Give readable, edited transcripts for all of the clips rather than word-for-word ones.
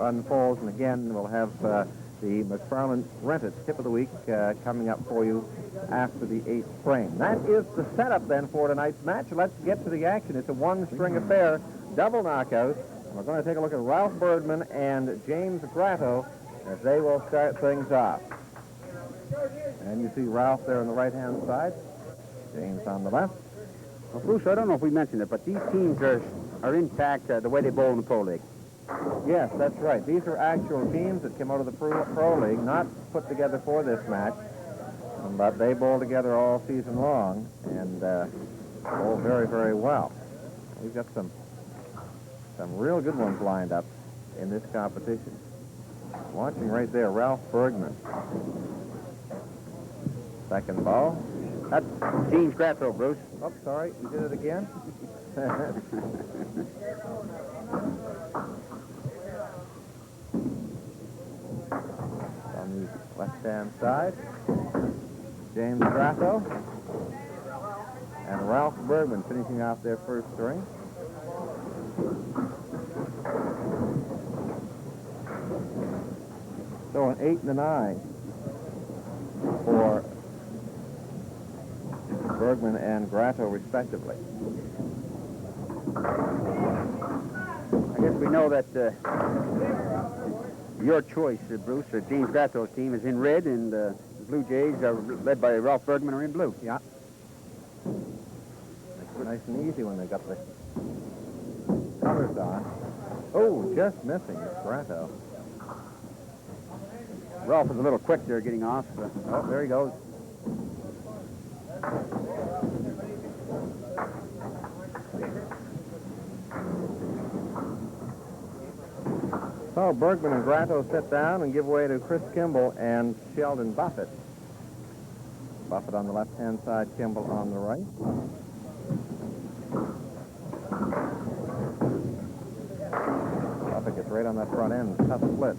unfolds. And again, we'll have the McFarland Rented Tip of the Week coming up for you after the 8th frame. That is the setup then for tonight's match. Let's get to the action. It's a one-string affair, double knockout. And we're going to take a look at Ralph Bergman and James Grotto as they will start things off. And you see Ralph there on the right-hand side, James on the left. Well, Bruce, I don't know if we mentioned it, but these teams are intact the way they bowl in the Pro League. Yes, that's right. These are actual teams that came out of the Pro League, not put together for this match, but they bowl together all season long and bowl very, very well. We've got some real good ones lined up in this competition. Watching right there, Ralph Bergman. Second ball. That's James Grotto, Bruce. Oh, sorry, you did it again. On the left-hand side, James Grotto and Ralph Bergman finishing off their first string. So an 8 and a 9 for Bergman and Grotto, respectively. I guess we know that your choice, Bruce, James Grotto's team is in red, and the Blue Jays are led by Ralph Bergman are in blue. Yeah. Makes it nice and easy when they got the colors on. Oh, just missing Grotto. Ralph is a little quick there getting off. Oh, there he goes. So Bergman and Grotto sit down and give way to Chris Kimball and Sheldon Buffett. Buffett on the left-hand side, Kimball on the right. Buffett gets right on that front end, tough split.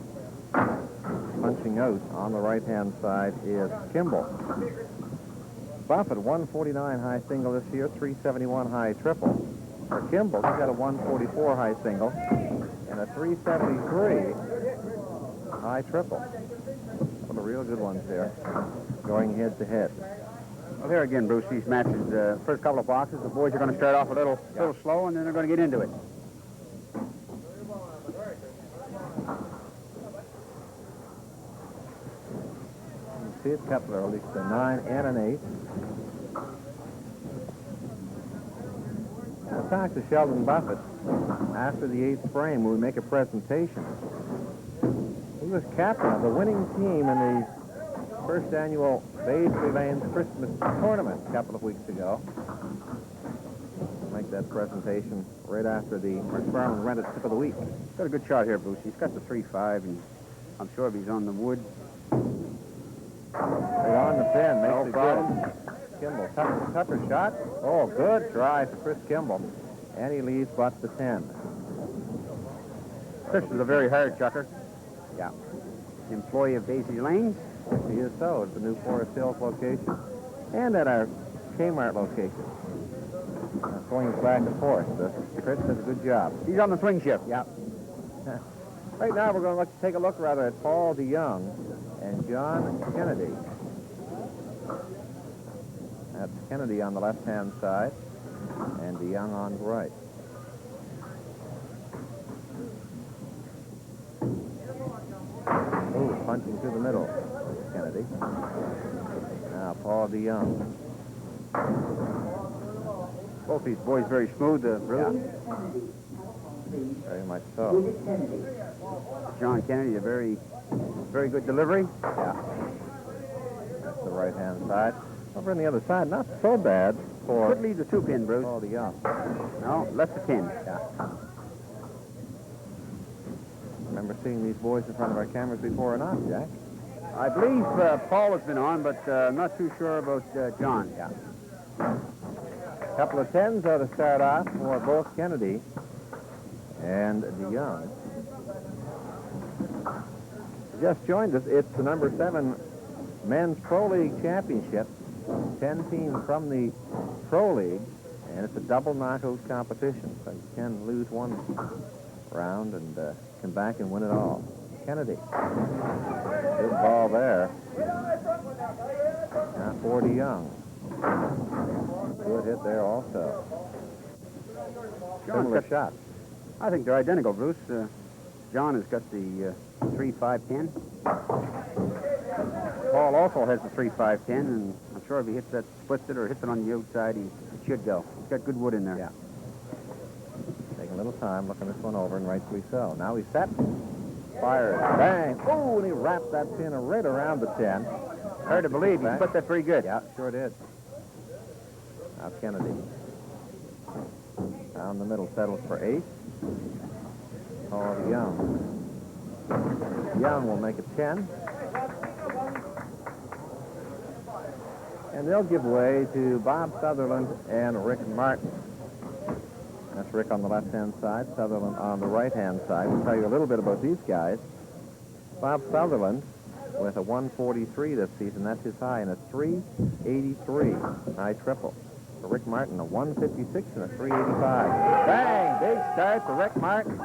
Punching out on the right-hand side is Kimball. Buffett, 149 high single this year, 371 high triple. For Kimball, he's got a 144 high single and a 373 high triple. One of the real good ones there, going head-to-head. Well, there again, Bruce, these matches, first couple of boxes, the boys are going to start off a little slow, and then they're going to get into it. See it, Kepler, at least a 9 and an 8. We'll talk to Sheldon Buffett after the 8th frame when we make a presentation. He was captain of the winning team in the first annual Beazley Lanes Christmas tournament a couple of weeks ago. We'll make that presentation right after the McFarland Rented Tip of the Week. He's got a good shot here, Bruce. He's got the 3-5, and I'm sure if he's on the wood. Right on the pin, makes it good. Kimball, tougher shot. Oh, good try for Chris Kimball. And he leaves but the 10. Chris is a very hard chucker. Yeah. Employee of Beazley Lanes. He is so at the new Forest Hills location and at our Kmart location. Swings back and forth. Chris does a good job. He's on the swing shift. Yeah. Right now we're going to take a look rather at Paul DeYoung and John Kennedy. That's Kennedy on the left-hand side and DeYoung on the right. Oh, punching through the middle, Kennedy. Now Paul DeYoung. Both these boys very smooth, Bruce. Yeah. Very much so. John Kennedy, a very good delivery. Yeah. That's the right-hand side. Over on the other side, not so bad for... Could leave the 2-pin, Bruce. Paul DeYoung. No, left the 10. Yeah. Remember seeing these boys in front of our cameras before or not, Jack? I believe Paul has been on, but I'm not too sure about John. Yeah. A couple of 10s, though, to start off for both Kennedy and DeYoung. Just joined us. It's the number 7 Men's Pro League Championship. 10 teams from the Pro League, and it's a double knockout competition. So you can lose one round and come back and win it all. Kennedy. Good ball there. Now 40 Young. Good hit there also. Similar shot. I think they're identical, Bruce. John has got the 3-5-10. Paul also has the 3-5-10, and I'm sure if he hits that, splits it or hits it on the outside, it should go. He's got good wood in there. Yeah. Taking a little time, looking this one over, and rightfully so. Now he's set. Fires. Bang. Oh, and he wrapped that pin right around the 10. Hard to believe. He put that very good. Yeah, sure did. Now Kennedy. Down the middle, settles for 8. Oh, Young. Young will make it 10. And they'll give way to Bob Sutherland and Rick Martin. That's Rick on the left-hand side, Sutherland on the right-hand side. We'll tell you a little bit about these guys. Bob Sutherland with a 143 this season. That's his high, and a 383 high triple. For Rick Martin, a 156 and a 385. Bang! Big start for Rick Martin.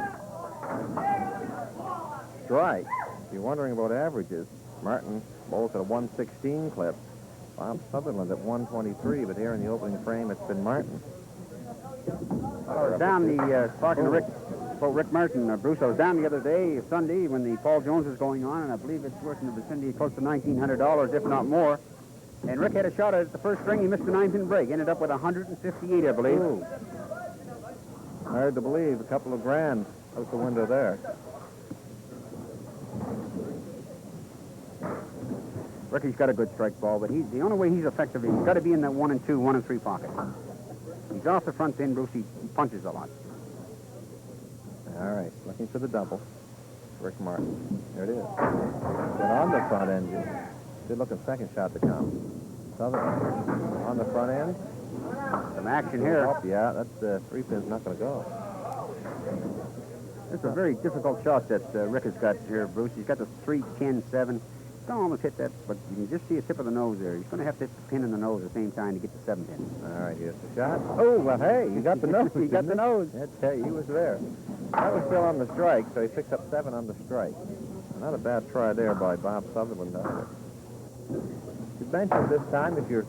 Strike. If you're wondering about averages, Martin bowls at a 116 clip. Bob Sutherland at 123, but here in the opening frame, it's been Martin. I was down talking to Rick about Rick Martin, Bruce. I was down the other day, Sunday, when the Paul Jones was going on, and I believe it's worth in the vicinity of close to $1,900, if not more. And Rick had a shot at it at the first string. He missed the 9-pin break. Ended up with 158, I believe. Ooh. Hard to believe. A couple of grand out the window there. Ricky's got a good strike ball, but the only way he's effective is he's got to be in that 1 and 2, 1 and 3 pocket. He's off the front pin, Bruce. He punches a lot. All right, looking for the double. Rick Martin. There it is. Get on the front end. Good looking second shot to come. Sutherland on the front end. Some action here. Oh, yeah, that 3-pin's not going to go. It's a very difficult shot that Rick has got here, Bruce. He's got the 3-10-7. He's going to almost hit that, but you can just see a tip of the nose there. He's going to have to hit the pin in the nose at the same time to get the 7-pin. All right, here's the shot. Oh, well, hey, you got the nose. He got the nose. Hey, he was there. That was still on the strike, so he picks up 7 on the strike. Not a bad try there by Bob Sutherland either. You mentioned this time, if you're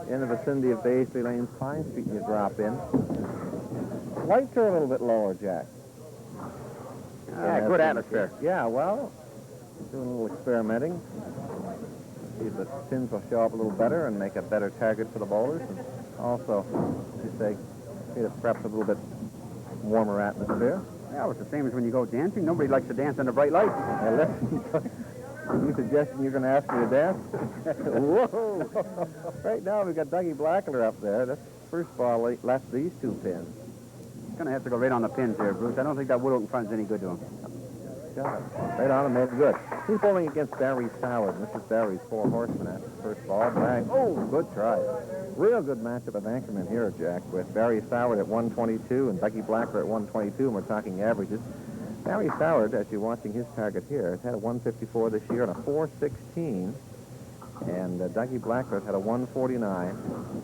in the vicinity of Beazley Lanes, Pine Street, and you drop in, lights are a little bit lower, Jack. Good atmosphere. Yeah, well, doing a little experimenting. See if the pins will show up a little better and make a better target for the bowlers. And also, you say, perhaps a little bit warmer atmosphere. Yeah, it's the same as when you go dancing. Nobody likes to dance under bright lights. Hey, listen, you suggesting you're going to ask me to dance? Whoa! Right now we've got Dougie Blackler up there. That's the first ball left these 2 pins. He's going to have to go right on the pins here, Bruce. I don't think that wood out in front is any good to him. Got it. Right on and made it good. He's bowling against Barry Sauer. And this is Barry's 4 horsemen after the first ball. Bang. Oh, good try. Real good matchup of anchormen here, Jack, with Barry Sauer at 122 and Dougie Blackler at 122, and we're talking averages. Barry Sauer, as you're watching his target here, has had a 154 this year and a 416. And Dougie Blackler has had a 149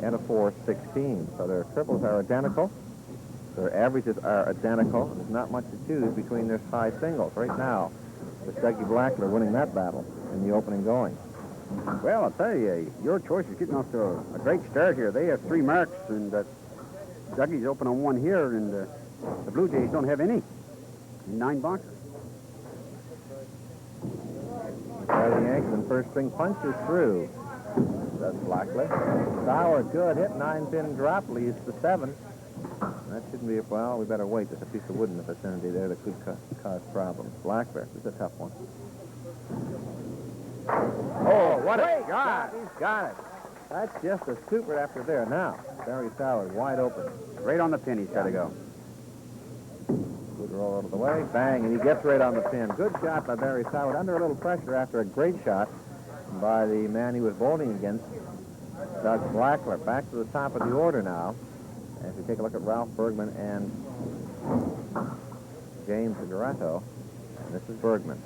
and a 416. So their triples are identical. Their averages are identical. There's not much to choose between their high singles. Right now, with Dougie Blackler winning that battle in the opening going. Well, I'll tell you, your choice is getting off to a great start here. They have 3 marks, and Dougie's open on 1 here, and the Blue Jays don't have any. 9 boxes. By the Yankees, first string punches through. That's Blackler. Sauer, good hit, 9-pin drop, leads to 7. That shouldn't be, well, we better wait. There's a piece of wood in the vicinity there that could cause problems. Blackler, this is a tough one. Oh, what a shot! He's got it. That's just a super after there. Now, Barry Sauer wide open. Right on the pin, he's got to go. Good roll out of the way. Bang, and he gets right on the pin. Good shot by Barry Sauer. Under a little pressure after a great shot by the man he was bowling against, Doug Blackler. Back to the top of the order now. As we take a look at Ralph Bergman and James Grotto. And this is Bergman.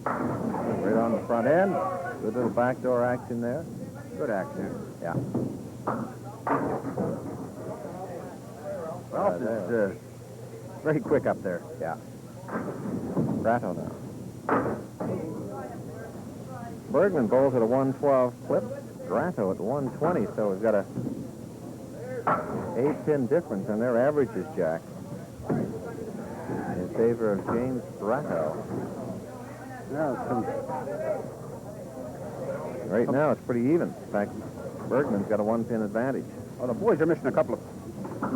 Right on the front end. Good little backdoor action there. Good action. Yeah. Ralph is very quick up there. Yeah. Grotto now. Bergman bowls at a 112 clip. Grotto at 120, so we've got a 8-pin difference in their averages, Jack. In favor of James Grotto. Right now, it's pretty even. In fact, Bergman's got a 1-pin advantage. Well, the boys are missing a couple of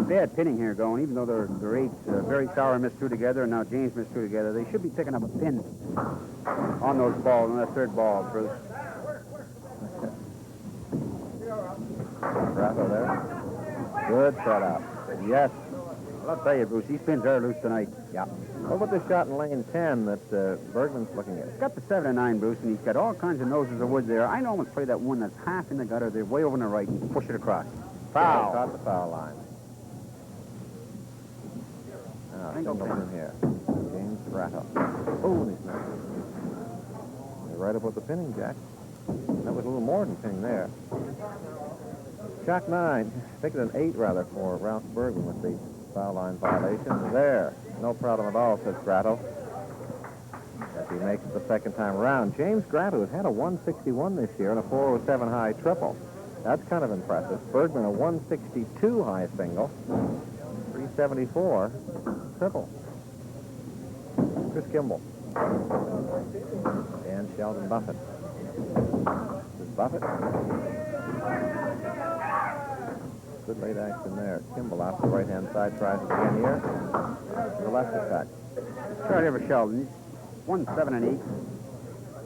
bad pinning here going, even though they're eight. Barry Sauer missed 2 together, and now James missed 2 together. They should be picking up a pin on those balls, on that third ball, Bruce. Grotto there. Good setup. Yes. Well, I'll tell you, Bruce, these pins are loose tonight. Yeah. What about the shot in lane 10 that Bergman's looking at? He's got the 7 and 9, Bruce, and he's got all kinds of noses of wood there. I know him to play that one that's half in the gutter. They're way over on the right and push it across. Foul. Caught the foul line. Now, Single single pin. in here. James Grotto. Oh, he's not. You're right about the pinning, Jack. That was a little more than pinning there. Shot 9. Make it an 8, rather, for Ralph Bergman with the foul line violation. There. No problem at all, says Grotto. As he makes it the second time around. James Grotto has had a 161 this year and a 407 high triple. That's kind of impressive. Bergman a 162 high single, 374 triple. Chris Kimball. And Sheldon Buffett. This is Buffett. Good late action there. Kimball off the right-hand side, tries it again here. The left attack. Try it over Sheldon. He's 1, 7, and 8.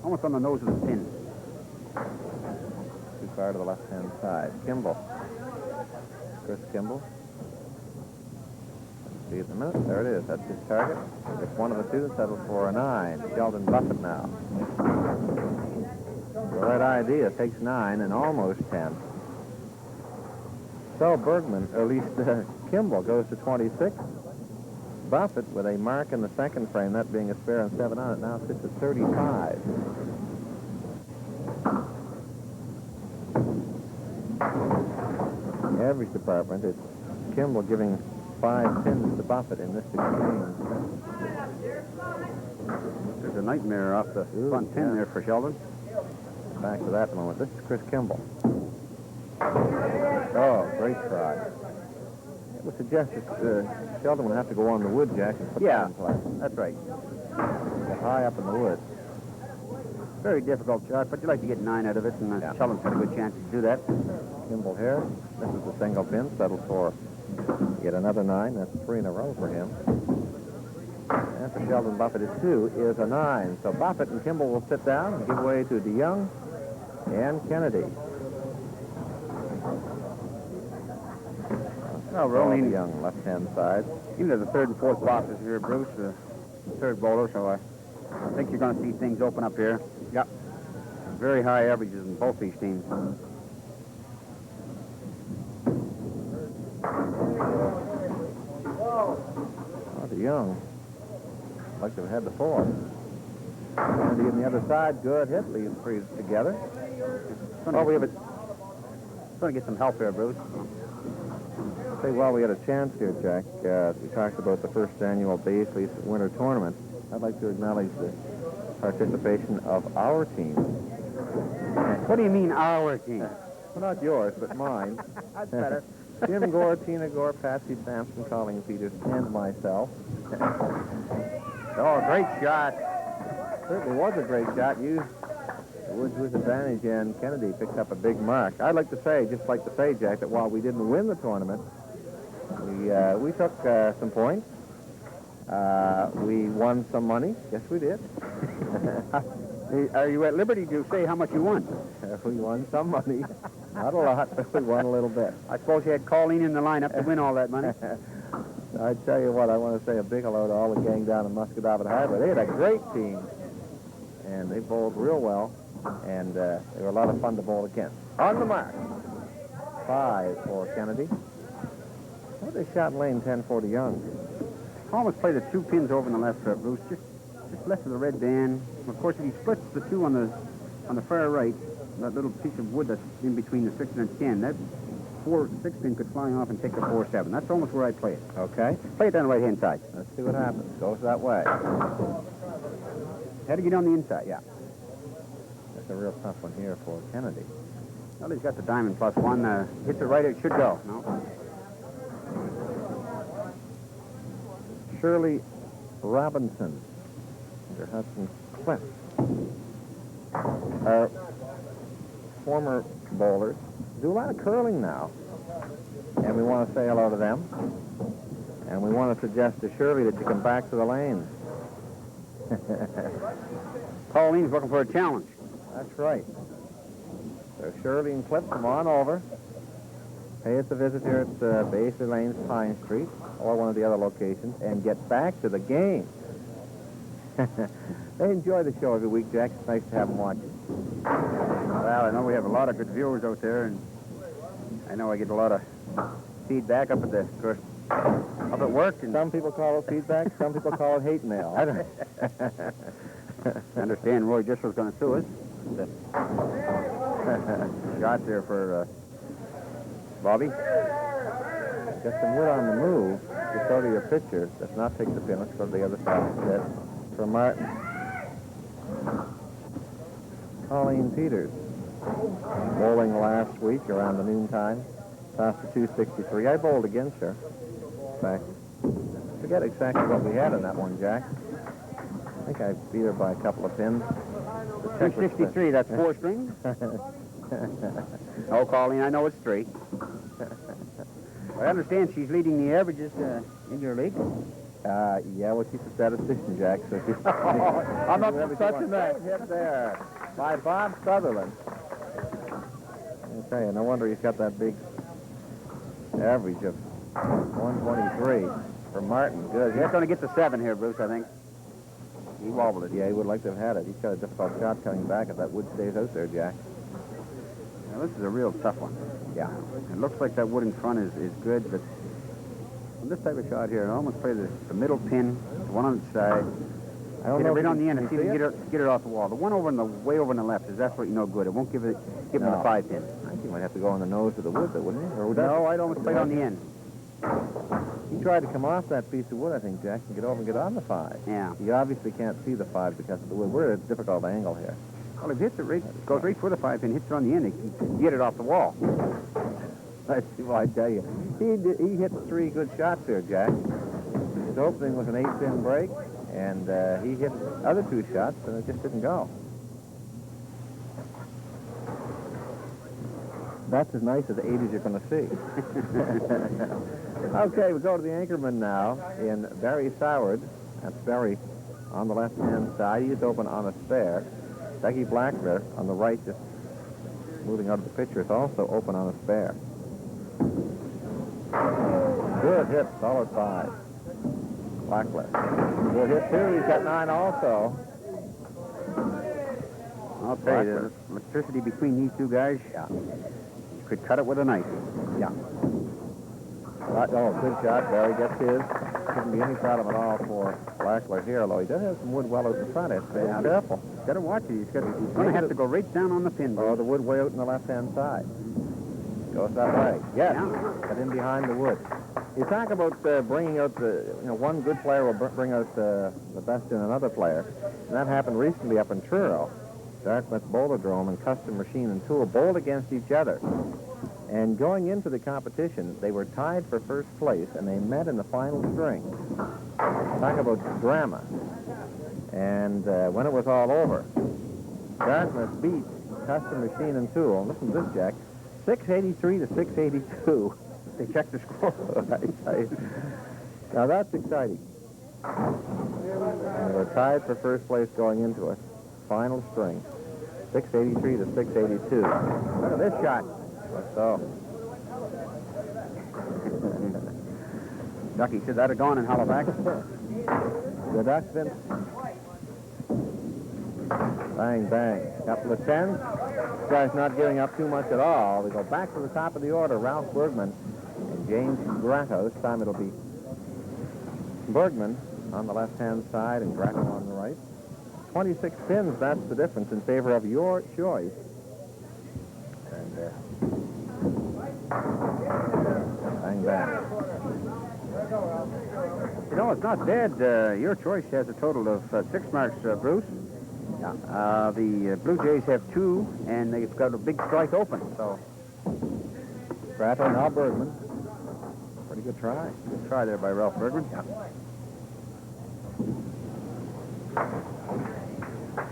Almost on the nose of the pin. Too far to the left-hand side. Kimball. Chris Kimball. Let's see it in a minute. There it is. That's his target. It's one of the two. Settles for a 9. Sheldon Buffett now. The right idea. Takes 9 and almost 10. So Bergman, or at least Kimball, goes to 26. Buffett, with a mark in the second frame, that being a spare and 7 on it, now sits at 35. The average department is Kimball giving 5 pins to Buffett in this exchange. There's a nightmare off the front pin there for Sheldon. Back to that in a moment. This is Chris Kimball. Oh, great try. It would suggest that Sheldon would have to go on the wood, Jack, and put that in play. That's right. Get high up in the woods. Very difficult shot, but you like to get 9 out of it, and Sheldon's got a good chance to do that. Kimball here. This is the single pin. Settles for yet another 9. That's 3 in a row for him. And for Sheldon Buffett, his 2 is a 9. So Buffett and Kimball will sit down and give way to DeYoung and Kennedy. Well, we're only DeYoung, left-hand side. into the 3rd and 4th boxes here, Bruce, the 3rd bowler, so I think you're going to see things open up here. Yep. Very high averages in both these teams. Oh, DeYoung. Like to have had the 4. Kennedy on the other side. Good hit. Leaves 3 together. Oh, we have it. Going to get some help here, Bruce. Say, while we had a chance here, Jack, we talked about the first annual Beazleys Winter Tournament. I'd like to acknowledge the participation of our team. What do you mean, our team? Well, not yours, but mine. That's better. Jim Gore, Tina Gore, Patsy Sampson, Colleen Peters, and myself. Oh, great shot. Certainly was a great shot. Used Woods with advantage, and Kennedy picked up a big mark. I'd like to say, Jack, that while we didn't win the tournament, we took some points. We won some money. Yes, we did. Are you at liberty to say how much you won? We won some money. Not a lot, but we won a little bit. I suppose you had Colleen in the lineup to win all that money. I tell you what, I want to say a big hello to all the gang down in Muscatavit Harbor. They had a great team, and they bowled real well, and they were a lot of fun to bowl against. On the mark. 5 for Kennedy. What they shot in lane 10 for DeYoung. Almost played the 2 pins over in the left, Bruce, just left of the red band. Of course, if he splits the 2 on the far right, that little piece of wood that's in between the 6 and the 10, that 4-6 pin could fly off and take the 4-7. That's almost where I play it. Okay. Play it on the right-hand side. Let's see what happens. Goes that way. Had to get on the inside. Yeah. That's a real tough one here for Kennedy. Well, he's got the diamond +1. Hits it right, it should go. No? Shirley Robinson. Under Hudson Cliff. Our former bowlers do a lot of curling now. And we want to say hello to them. And we want to suggest to Shirley that you come back to the lanes. Pauline's looking for a challenge. That's right. So Shirley and Cliff, come on over. Pay us a visit here at Beazley Lanes, Pine Street, or one of the other locations, and get back to the game. They enjoy the show every week, Jack. It's nice to have them watching. Well, I know we have a lot of good viewers out there, and I know I get a lot of feedback up at work. And some people call it feedback, some people call it hate mail. I don't I understand Roy Dissel's going to sue us. Shot there for Bobby. Got some wood on the move. Just go to your picture. Let's not take the pin. Let's go to the other side instead. For Martin. Colleen Peters. Bowling last week around the noontime. Tossed to 263. I bowled against her. In fact, forget exactly what we had in that one, Jack. I think I beat her by a couple of pins. 263, that's 4 strings? Oh, Colleen, I know it's 3. I understand she's leading the averages in your league. Yeah, well, she's a statistician, Jack, so she's... I'm not touching that. Hit there by Bob Sutherland. I tell you, no wonder he's got that big average of 123 for Martin. Good. He's going to get the 7 here, Bruce, I think. He wobbled it. Yeah, he would like to have had it. He's got a difficult shot coming back if that wood stays out there, Jack. Now, this is a real tough one. Yeah. It looks like that wood in front is good, but on this type of shot here, I almost play the middle pin, the one on the side. I don't know. Right on the end and see if you it? can get it off the wall. The one over way over on the left is absolutely no good. It won't give him the 5 pin. I think he might have to go on the nose of the wood, though, wouldn't he? Or No, I'd almost play it on the end. He tried to come off that piece of wood, I think, Jack, and get over and get on the 5. Yeah. He obviously can't see the 5 because of the wood. We're at a difficult angle here. Well, if he hits it right, goes right for the 5 pin, hits it on the end, he can get it off the wall. I see. Well, I tell you, he hit 3 good shots there, Jack. His opening was an 8-pin break, and he hit other 2 shots, and it just didn't go. That's as nice as the 80s you're going to see. Okay, we go to the anchorman now in Barry Soward. That's Barry on the left-hand side. He's open on a spare. Becky Blackler on the right, just moving out of the picture, is also open on a spare. Good hit, solid 5. Blackler. Good hit, too. He's got 9 also. I'll tell you, the electricity between these 2 guys, you could cut it with a knife. Yeah. Oh, good shot. Barry gets his. Shouldn't be any problem at all for Blackler here, although he does have some wood well out in front. It's careful. Got to watch it. He's going to have to go right down on the pin. Oh, the wood way out on the left-hand side. Goes that way. Yes. Yeah. Get in behind the wood. You talk about bringing out one good player will bring out the best in another player. And that happened recently up in Truro. Dartmouth Bowlerdrome and Custom Machine and Tool bowled against each other. And going into the competition, they were tied for first place, and they met in the final string. Talk about drama. And when it was all over, Dartmouth beat Custom Machine and Tool. Listen to this, Jack. 683 to 682. They checked the score. Now, that's exciting. And they were tied for first place going into it. Final string. 683 to 682. Look at this shot. Let's go. Ducky said that had gone in Halifax. The Ducks, Vince. Bang, bang. Couple of 10s. This guy's not giving up too much at all. We go back to the top of the order. Ralph Bergman and James Grotto. This time it'll be Bergman on the left-hand side and Grotto on the right. 26 pins, that's the difference in favor of your choice. And Ben. You know, it's not dead. Your choice has a total of 6 marks, Bruce. Yeah. The Blue Jays have 2, and they've got a big strike open. So Grotto, now Bergman. Pretty good try. good try there by Ralph Bergman. Yeah.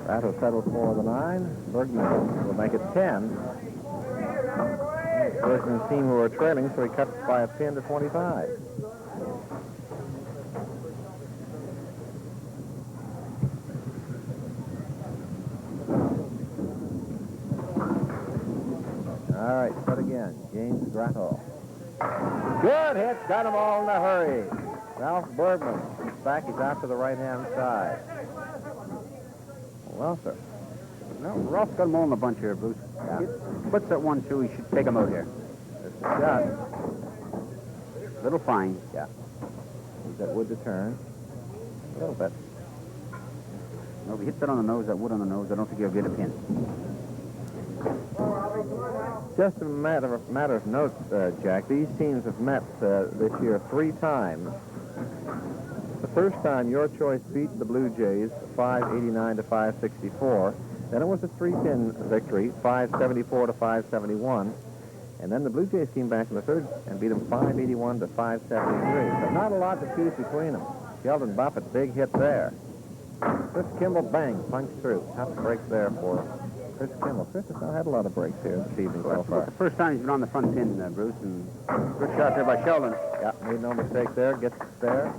Grotto settles for the 9. Bergman will make it 10. Bergman's team who were trailing, so he cuts by a pin to 25. All right, set again. James Grotto. Good hit. Got them all in a hurry. Ralph Bergman is back. He's out to the right-hand side. Well, sir. No, Ralph's got them all in a bunch here, Bruce. Yeah. He puts that 1-2. He should take him out here. There's the shot. Little fine. Yeah. He's got wood to turn. A little bit. No, if he hits it on the nose, that wood on the nose, I don't think he'll get a pin. Just a matter of note, Jack, these teams have met this year 3 times. The first time, your choice beat the Blue Jays 589 to 564. Then it was a 3-pin victory, 574 to 571. And then the Blue Jays came back in the third and beat them 581 to 573. But not a lot to choose between them. Sheldon Buffett, big hit there. Chris Kimball, bang, punched through. Tough break there for Chris Kimball. Chris has not had a lot of breaks here this evening so far. The first time he's been on the front pin, Bruce, and good shot there by Sheldon. Yeah, made no mistake there. Gets it there.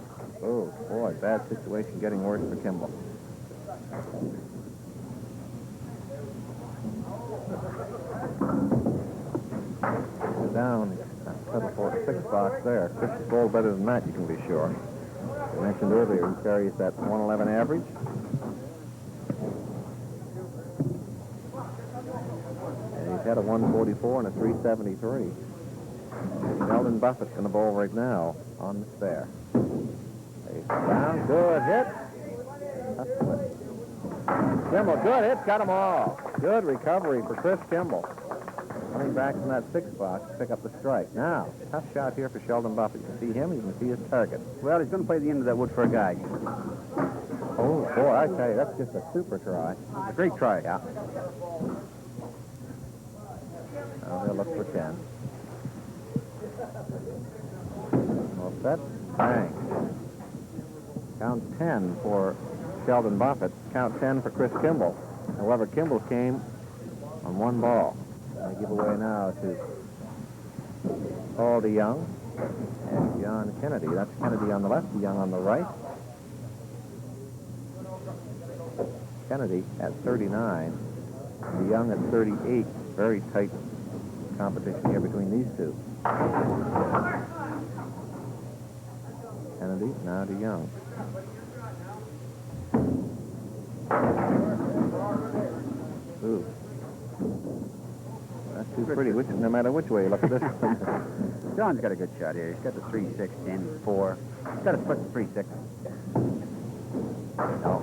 Oh, boy, bad situation getting worse for Kimball. Down, settle for a 6 box there. Chris is bowled better than that, you can be sure. I mentioned earlier, he carries that 111 average. And he's had a 144 and a 373. Sheldon Buffett's going to bowl right now on the spare. Face down, good hit. Kimball, good hit, got them all. Good recovery for Chris Kimball. Coming back from that 6 box to pick up the strike. Now, tough shot here for Sheldon Buffett. You can see him, you can see his target. Well, he's going to play the end of that wood for a guy. Oh, boy, I tell you, that's just a super try. A great try. Yeah. Now they'll look for 10. All set. Bang. Count 10 for Sheldon Buffett. Count 10 for Chris Kimball. However, Kimball came on 1 ball. They give away now to Paul DeYoung and John Kennedy. That's Kennedy on the left, DeYoung on the right. Kennedy at 39, DeYoung at 38. Very tight competition here between these two. Kennedy, now DeYoung. Ooh. That's too pretty, no matter which way you look at this. John's got a good shot here. He's got the 3-6, 10, 4. He's got to split the 3-6. No.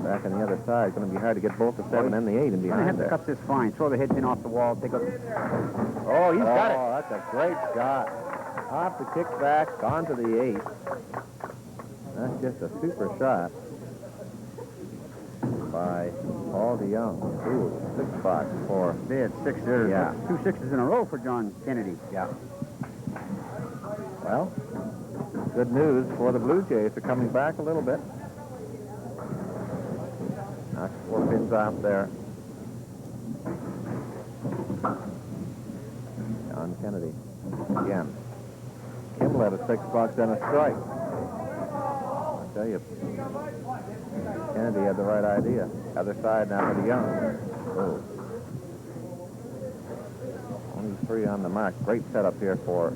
Back on the other side, it's going to be hard to get both the 7 and the 8 in behind Have to there. cut this fine. Throw the head pin off the wall. Take up. Oh, he's got it. Oh, that's a great shot. Off the kickback, onto the 8. That's just a super shot by Paul DeYoung. Ooh, 6 box for... They had 6 there. Yeah. 2 6s in a row for John Kennedy. Yeah. Well, good news for the Blue Jays. They're coming back a little bit. Knocks 4 pins off there. John Kennedy again. Kimball had a 6 box and a strike. I'll tell you, Kennedy had the right idea. Other side now for DeYoung. Oh. Only 3 on the mark. Great setup here for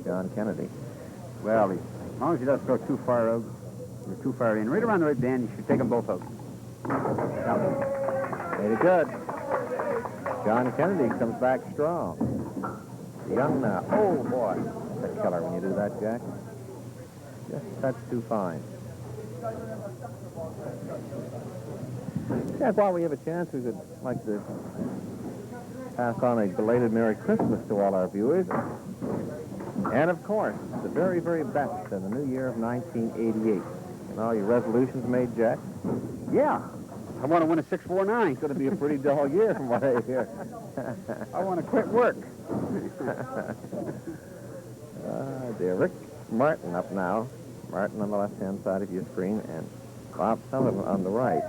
John Kennedy. Well, as long as he doesn't go too far out, or too far in, right around the right band, you should take them both out. Made it good. John Kennedy comes back strong. DeYoung now. Oh, boy. That's a killer when you do that, Jack. Just a touch too fine. Jack, while we have a chance, we would like to pass on a belated Merry Christmas to all our viewers. And, of course, the very, very best in the new year of 1988. And all your resolutions made, Jack? Yeah. I want to win a 649. It's going to be a pretty dull year from what I hear. I want to quit work. Dear. Rick Martin up now. Martin on the left-hand side of your screen, and Bob Sutherland on the right.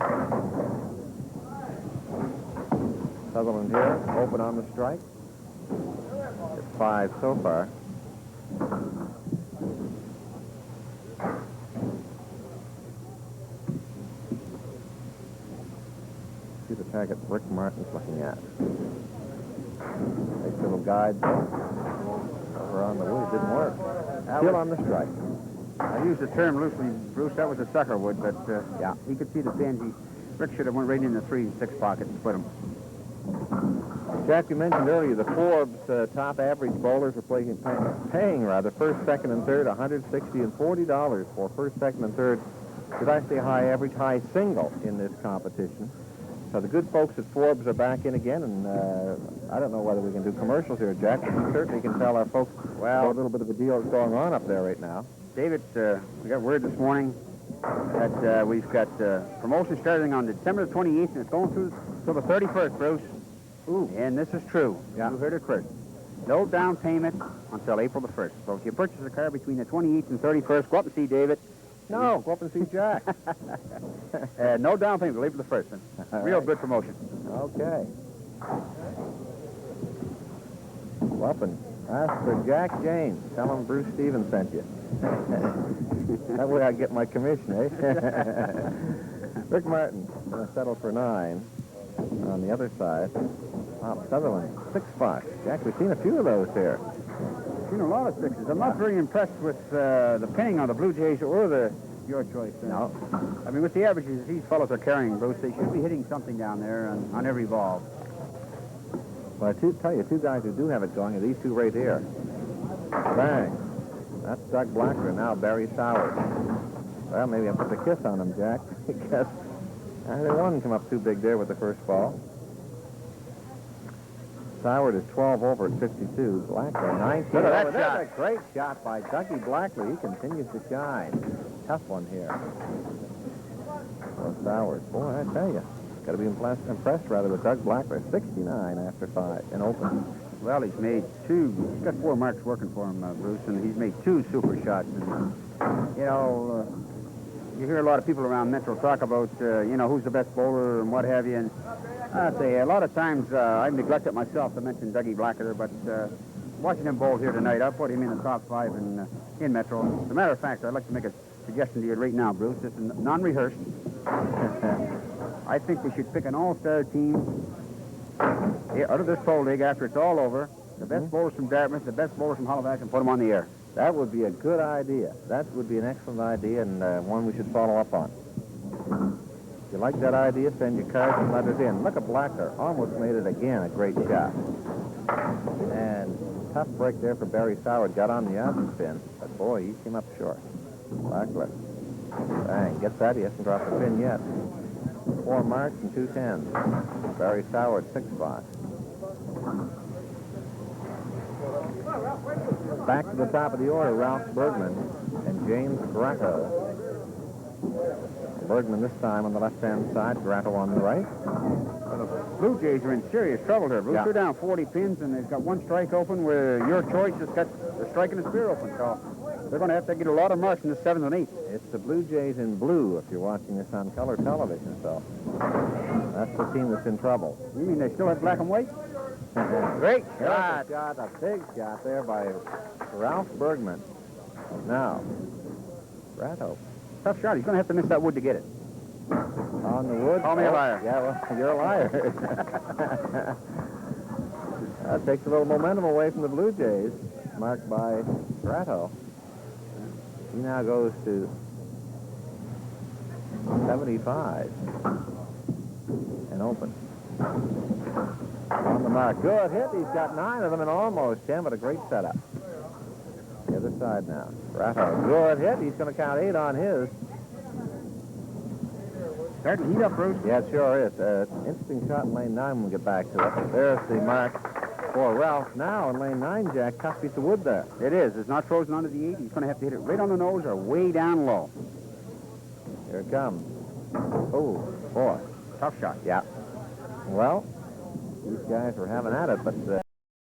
Sutherland here, open on the strike. It's 5 so far. See the target Rick Martin's looking at. Nice little guide over on the wood. It didn't work. Still on the strike. I used the term loosely, Bruce. That was a sucker wood, but yeah, he could see the pins. Rick should have went right in the 3 and 6 pocket and split them. Jack, you mentioned earlier the Forbes top average bowlers are paying first, second, and third, $160 and $40 for first, second, and third. Did I say high average, high single in this competition? So the good folks at Forbes are back in again, and I don't know whether we can do commercials here, Jack, but we certainly can tell our folks a little bit of a deal that's going on up there right now. David, we got word this morning that we've got promotion starting on December the 28th, and it's going through till the 31st, Bruce. Ooh. And this is true. Yeah. You heard it first. No down payment until April the 1st. So if you purchase a car between the 28th and 31st, go up and see David. No, go up and see Jack. No down payment until April the 1st. Real good promotion. Okay. Up and ask for Jack James. Tell him Bruce Stevens sent you. That way I get my commission, eh? Rick Martin going to settle for 9 on the other side. Sutherland, 6 spots. Jack, we've seen a few of those here. Seen a lot of 6s. I'm not very impressed with the pinning on the Blue Jays or your choice. No. I mean, with the averages these fellows are carrying, Bruce, they should be hitting something down there on every ball. Well, I tell you, 2 guys who do have it going are these 2 right here. Bang. That's Doug Blackler and now Barry Sauer. Well, maybe I'll put the kiss on him, Jack, because either one come up too big there with the first ball. Sauer is 12 over at 52. Blackler, 19. Look at that over. shot. That's a great shot by Dougie Blackler. He continues to shine. Tough one here. Well, Sauer, boy, I tell you, got to be impressed with Doug Blackler. 69 after 5 in open. Well, he's made 2. He's got 4 marks working for him, Bruce, and he's made 2 super shots. And, you know, you hear a lot of people around Metro talk about, you know, who's the best bowler and what have you. And I'd say a lot of times I've neglected myself to mention Dougie Blackler, but watching him bowl here tonight, I'll put him in the top 5 in Metro. As a matter of fact, I'd like to make a suggestion to you right now, Bruce. This is non-rehearsed. I think we should pick an all-star team out of this poll league after it's all over. The best bowlers from Dartmouth, the best bowlers from Halifax, and put them on the air. That would be a good idea. That would be an excellent idea and one we should follow up on. If you like that idea, send your cards and letters in. Look at Blackler. Almost made it again. A great shot. And tough break there for Barry Sauer. Got on the out spin. But, boy, he came up short. Blackler. Bang. Gets that. He hasn't dropped a pin yet. 4 marks and 2 tens. Barry Sauer at 6 spots. Back to the top of the order, Ralph Bergman and James Grotto. Bergman this time on the left-hand side, Grotto on the right. Well, the Blue Jays are in serious trouble here, Bruce. They're down 40 pins, and they've got 1 strike open where your choice has got the strike and the spear open. So they're going to have to get a lot of marks in the 7th and 8th. It's the Blue Jays in blue if you're watching this on color television, so that's the team that's in trouble. You mean they still have black and white? Great shot. A big shot there by Ralph Bergman. Now, Grotto. Tough shot. He's going to have to miss that wood to get it. On the wood. Call me a liar. Yeah, well, you're a liar. That takes a little momentum away from the Blue Jays, marked by Grotto. He now goes to 75 and open. On the mark. Good hit. He's got 9 of them and almost 10, but a great setup. The other side now. Grotto. Good hit. He's going to count 8 on his. Starting to heat up, Bruce. Yeah, it sure is. Interesting shot in lane 9 when we get back to it. There's the mark for Ralph. Now in lane 9, Jack, tough piece of wood there. It is. It's not frozen onto the 8. He's going to have to hit it right on the nose or way down low. Here it comes. Oh, boy. Tough shot. Yeah. Well, these guys are having at it, but